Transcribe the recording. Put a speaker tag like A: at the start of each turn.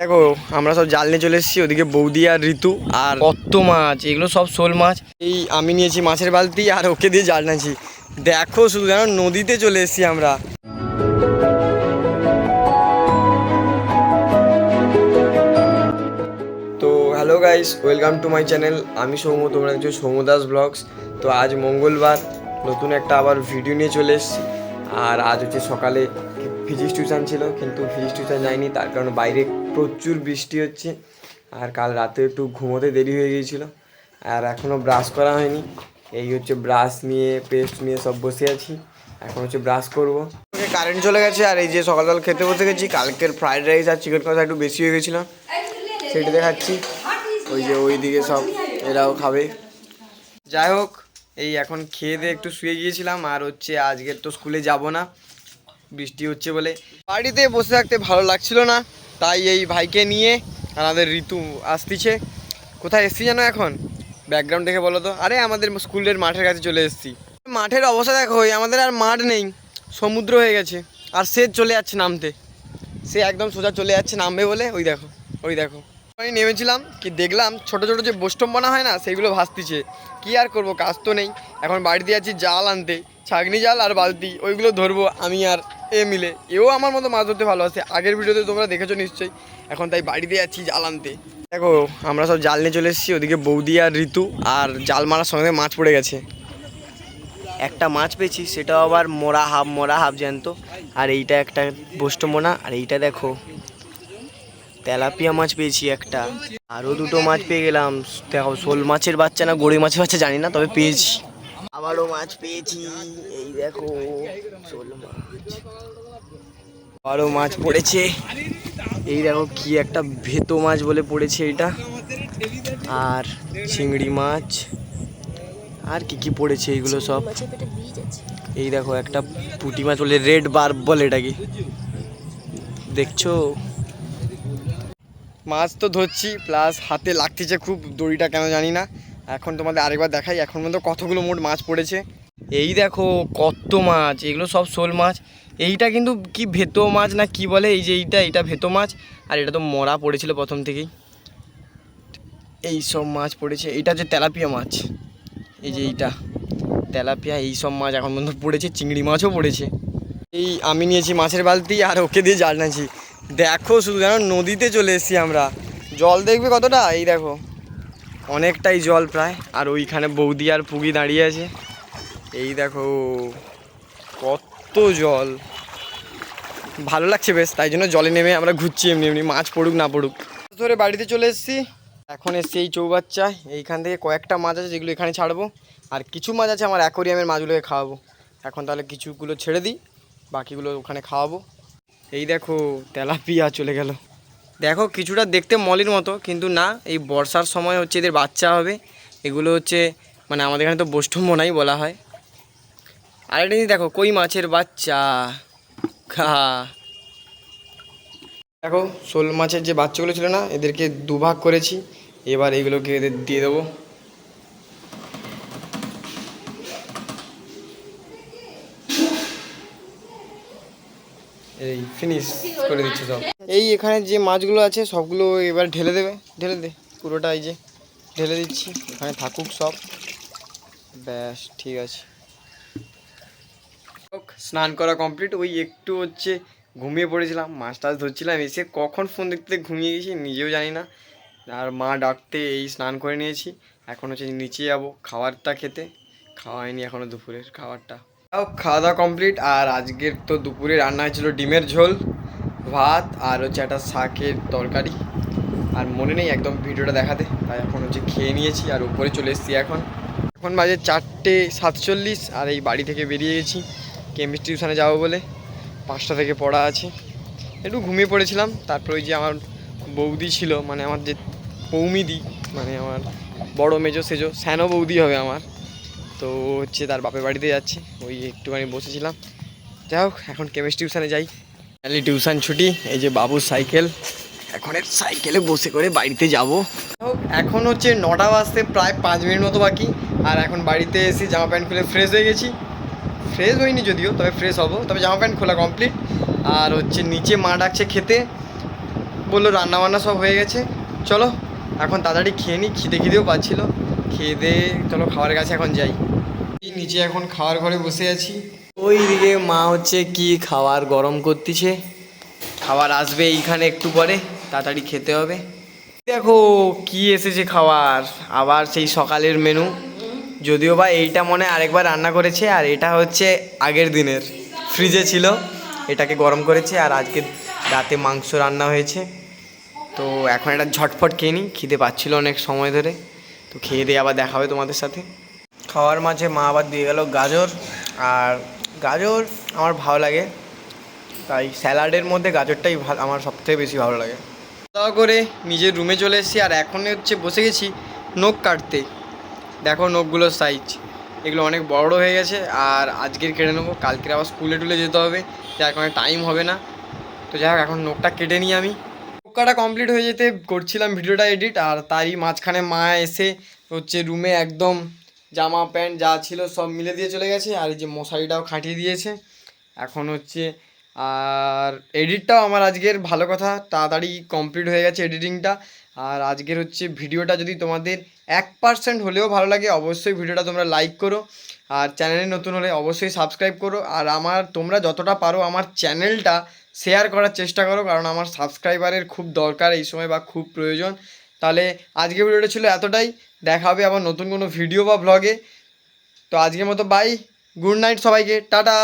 A: দেখো আমরা সব জাল নিয়ে চলে এসেছি, ওদিকে বৌদি আর ঋতু আর কত মাছ, এগুলো সব শোল মাছ। এই আমি নিয়েছি মাছের বালতি আর ওকে দিয়ে জাল নিয়েছি। দেখো শুধু যেন নদীতে চলে এসেছি আমরা। তো hello guys, welcome to my channel. আমি সৌম্য, তোমরা দেখছো সৌম্য দাস ব্লগস। তো আজ মঙ্গলবার, নতুন একটা আবার ভিডিও নিয়ে চলে এসেছি। আর আজ হচ্ছে সকালে ফিজিক্স টিউশন ছিল, কিন্তু ফিজিক্স টিউশন যাইনি, তার কারণে বাইরে প্রচুর বৃষ্টি হচ্ছে। আর কাল রাতে একটু ঘুমোতে দেরি হয়ে গিয়েছিল, আর এখনও ব্রাশ করা হয়নি। এই হচ্ছে ব্রাশ নিয়ে, পেস্ট নিয়ে সব বসে আছি। এখন হচ্ছে ব্রাশ করবো। কারেন্ট চলে গেছে, আর এই যে সকাল খেতে বসে গেছি। কালকের ফ্রাইড রাইস আর চিকেন কষা একটু বেশি হয়ে গেছিলো, সেটা দেখাচ্ছি। ওই যে ওই দিকে সব এরাও খাবে। যাই হোক, এই এখন খেয়ে দিয়ে একটু শুয়ে গিয়েছিলাম। আর হচ্ছে আজকে তো স্কুলে যাব না, বৃষ্টি হচ্ছে বলে। বাড়িতে বসে থাকতে ভালো লাগছিল না, তাই এই ভাইকে নিয়ে আমাদের ঋতু আসতিছে। কোথায় এসছি জানো এখন? ব্যাকগ্রাউন্ড দেখে বলো তো। আরে আমাদের স্কুলের মাঠের কাছে চলে এসেছি। মাঠের অবস্থা দেখো, আমাদের আর মাঠ নেই, সমুদ্র হয়ে গেছে। আর সে চলে যাচ্ছে নামতে, সে একদম সোজা চলে যাচ্ছে নামবে বলে। ওই দেখো, ওই দেখো। আমি নেমেছিলাম, কি দেখলাম ছোটো ছোটো যে বোষ্টম্বনা হয় না, সেইগুলো ভাসতিছে। কি আর করব, কাজ তো নেই। এখন বাড়িতে যাচ্ছি জাল আনতে, ছাগনি জাল আর বালতি, ওইগুলো ধরবো আমি আর এ মিলে। এও আমার মতো মাছ ধরতে ভালোবাসে, আগের ভিডিওতে তোমরা দেখেছো নিশ্চয়ই। এখন তাই বাড়িতে যাচ্ছি জাল আনতে। দেখো আমরা সব জাল নিয়ে চলে এসেছি, ওদিকে বৌদি আর ঋতু। আর জাল মারার সঙ্গে মাছ পড়ে গেছে। একটা মাছ পেয়েছি, সেটাও আবার মরা হাফ জ্যান্ত। আর এইটা একটা বোষ্টমোনা। আর এইটা দেখো তেলাপিয়া মাছ পেয়েছি একটা। আরও দুটো মাছ পেয়ে গেলাম। দেখো শোল মাছের বাচ্চা না গড়ি মাছের বাচ্চা জানি না, তবে পেয়েছি। আবারও মাছ পেয়েছি, এই দেখো শোল মাছ। আবারও মাছ পড়েছে, এই দেখো কি একটা ভেতো মাছ বলে পড়েছে এটা। আর চিংড়ি মাছ, আর কি কি পড়েছে এইগুলো সব। এই দেখো একটা পুঁটি মাছ বলে, রেড বার্ব বলে এটাকে, দেখছো। মাছ তো ধরছি, প্লাস হাতে লাগতেছে খুব, দড়িটা কেন জানি না। এখন তোমাদের আরেকবার দেখাই এখন পর্যন্ত কতগুলো মোট মাছ পড়েছে। এই দেখো কত মাছ, এগুলো সব শোল মাছ। এইটা কিন্তু কি ভেতো মাছ না কি বলে, এই যে এইটা ভেতো মাছ। আর এটা তো মরা পড়েছিল প্রথম থেকেই। এই সব মাছ পড়েছে। এইটা হচ্ছে তেলাপিয়া মাছ, এই যে এইটা তেলাপিয়া। এই সব মাছ এখন পর্যন্ত পড়েছে, চিংড়ি মাছও পড়েছে। এই আমি নিয়েছি মাছের বালতি আর ওকে দিয়ে জাল নিয়েছি। দেখো শুধু যেন নদীতে চলে এসেছি আমরা। জল দেখবে কতটা, এই দেখো অনেকটাই জল প্রায়। আর ওইখানে বৌদি আর পুগি দাঁড়িয়ে আছে, এই দেখো কত জল। ভালো লাগছে বেশ, তাই জন্য জলে নেমে আমরা ঘুরছি এমনি এমনি, মাছ পড়ুক না পড়ুক। ধরে বাড়িতে চলে এসেছি। এখন এসছি এই চৌবাচ্চায়। এইখান থেকে কয়েকটা মাছ আছে যেগুলো এখানে ছাড়বো, আর কিছু মাছ আছে আমার অ্যাকোরিয়ামের মাছগুলোকে খাওয়াবো। এখন তাহলে কিছুগুলো ছেড়ে দিই, বাকিগুলো ওখানে খাওয়াবো। এই দেখো তেলাপিয়া চলে গেল। দেখো কিছুটা দেখতে মলির মতো, কিন্তু না, এই বর্ষার সময় হচ্ছে এদের বাচ্চা হবে। এগুলো হচ্ছে মানে আমাদের এখানে তো বোষ্টম্বনাই বলা হয়। আরেকটা জিনিস দেখো, কই মাছের বাচ্চা খা। দেখো শোল মাছের যে বাচ্চাগুলো ছিল না, এদেরকে দুভাগ করেছি। এবার এগুলোকে এদের দিয়ে দেবো। এই ফিনিশ করে দিচ্ছে সব। এই এখানে যে মাছগুলো আছে সবগুলো এবার ঢেলে দেবে, ঢেলে দে পুরোটা। এই যে ঢেলে দিচ্ছি, এখানে থাকুক সব। ব্যাস ঠিক আছে। স্নান করা কমপ্লিট। ওই একটু হচ্ছে ঘুমিয়ে পড়েছিলাম, মাছ টাছ ধরছিলাম, এসে কখন ফোন দেখতে ঘুমিয়ে গেছি নিজেও জানি না। আর মা ডাকতে এই স্নান করে নিয়েছি। এখন হচ্ছে নিচে যাবো খাবারটা খেতে, খাওয়া হয়নি এখনও দুপুরের খাবারটা। খাওয়া দাওয়া কমপ্লিট। আর আজকের তো দুপুরে রান্না হয়েছিল ডিমের ঝোল, ভাত, আর হচ্ছে একটা শাকের তরকারি। আর মনে নেই একদম ভিডিওটা দেখাতে, তাই এখন হচ্ছে খেয়ে নিয়েছি আর উপরে চলে এসেছি। এখন বাজে 4:47। আর এই বাড়ি থেকে বেরিয়ে গেছি কেমিস্ট্রি টিউশনে যাবো বলে। 5টা থেকে পড়া আছে। একটু ঘুমিয়ে পড়েছিলাম। তারপর ওই যে আমার বৌদি ছিল, মানে আমার যে পৌমিদি, মানে আমার বড় মেজো সেজো স্যানো বৌদি হবে আমার, তো হচ্ছে তার বাপের বাড়িতে যাচ্ছে। ওই একটুখানি বসেছিলাম। যাই হোক এখন কেমিস্ট্রি টিউশনে যাই। ফাইনালি টিউশন ছুটি। এই যে বাবুর সাইকেল, এখন এর সাইকেলে বসে করে বাড়িতে যাব। এখন হচ্ছে 9টা বাজতে প্রায় 5 মিনিট মতো বাকি। আর এখন বাড়িতে এসে জামা প্যান্ট খুলে ফ্রেশ হয়ে গেছি। ফ্রেশ হয়নি যদিও, তবে ফ্রেশ হবো, তবে জামা প্যান্ট খোলা কমপ্লিট। আর হচ্ছে নিচে মা ডাকছে খেতে, বললো রান্নাবান্না সব হয়ে গেছে, চলো এখন তাড়াতাড়ি খেয়ে নিই, খিদেও পাচ্ছিল। খেয়ে দিয়ে চলো খাওয়ার কাছে এখন যাই। এই নিচে এখন খাওয়ার ঘরে বসে আছি। ওই দিকে মা হচ্ছে কি খাবার গরম করতেছে, খাবার আসবে এইখানে একটু পরে, তাড়াতাড়ি খেতে হবে। দেখো কি এসেছে খাবার, আবার সেই সকালের মেনু। যদিও বা এইটা মনে আরেকবার রান্না করেছে, আর এটা হচ্ছে আগের দিনের ফ্রিজে ছিল, এটাকে গরম করেছে। আর আজকে রাতে মাংস রান্না হয়েছে। তো এখন এটা ঝটফট খেয়ে নিই, খিদে পাচ্ছিল অনেক সময় ধরে। তো খেয়ে দিয়ে আবার দেখা হবে তোমাদের সাথে। খাওয়ার মাঝে মা আবার দিয়ে গেল গাজর, আর গাজর আমার ভালো লাগে, তাই স্যালাডের মধ্যে গাজরটাই আমার সবথেকে বেশি ভালো লাগে। খাওয়া করে নিজের রুমে চলে এসেছি, আর এখন হচ্ছে বসে গেছি নখ কাটতে। দেখো নখগুলোর সাইজ, এগুলো অনেক বড় হয়ে গেছে। আর আজকের কেটে নেবো, কালকের আবার স্কুলে টুলে যেতে হবে, যার কারণে টাইম হবে না। তো যাই হোক এখন নখটা কেটে নিই আমি। নখ কাটা কমপ্লিট হয়ে যেতে করছিলাম ভিডিওটা এডিট, আর তারই মাঝখানে মা এসে হচ্ছে রুমে একদম জামা প্যান্ট যা ছিল সব মিলে দিয়ে চলে গেছে, আর এই যে মশারিটাও খাটিয়ে দিয়েছে। এখন হচ্ছে আর এডিটটাও আমার আজকের ভালো কথা তাড়াতাড়ি কমপ্লিট হয়ে গেছে এডিটিংটা। আর আজকের হচ্ছে ভিডিওটা যদি তোমাদের 1% হলেও ভালো লাগে, অবশ্যই ভিডিওটা তোমরা লাইক করো, আর চ্যানেলে নতুন হলে অবশ্যই সাবস্ক্রাইব করো। আর তোমরা যতটা পারো আমার চ্যানেলটা শেয়ার করার চেষ্টা করো, কারণ আমার সাবস্ক্রাইবারের খুব দরকার এই সময়, বা খুব প্রয়োজন। তাহলে আজকের ভিডিওটা ছিল এতটাই, দেখা হবে আবার নতুন কোনো ভিডিও বা ব্লগে। তো আজকের মতো বাই, গুড নাইট সবাইকে, টাটা।